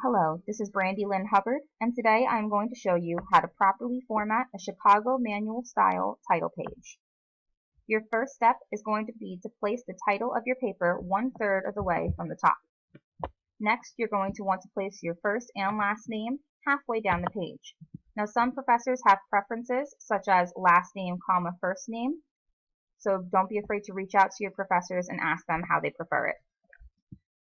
Hello, this is Brandy Lynn Hubbard, and today I'm going to show you how to properly format a Chicago manual style title page. Your first step is going to be to place the title of your paper 1/3 of the way from the top. Next, you're going to want to place your first and last name halfway down the page. Now, some professors have preferences such as last name, comma, first name, so don't be afraid to reach out to your professors and ask them how they prefer it.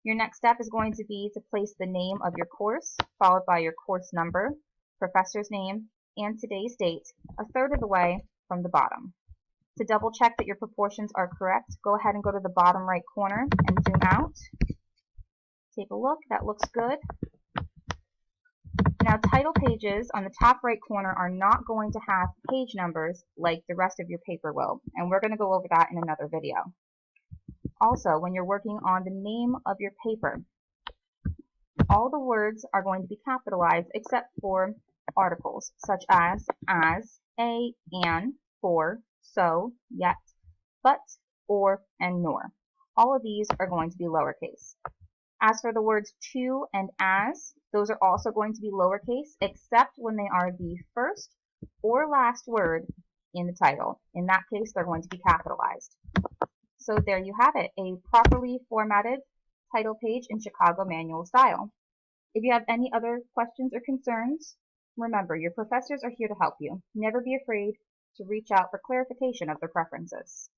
Your next step is going to be to place the name of your course, followed by your course number, professor's name, and today's date, 1/3 of the way from the bottom. To double check that your proportions are correct, go ahead and go to the bottom right corner and zoom out. Take a look, that looks good. Now, title pages on the top right corner are not going to have page numbers like the rest of your paper will, and we're going to go over that in another video. Also, when you're working on the name of your paper, all the words are going to be capitalized except for articles such as, a, an, for, so, yet, but, or, and nor. All of these are going to be lowercase. As for the words to and as, those are also going to be lowercase except when they are the first or last word in the title. In that case, they're going to be capitalized. So there you have it, a properly formatted title page in Chicago manual style. If you have any other questions or concerns, remember your professors are here to help you. Never be afraid to reach out for clarification of their preferences.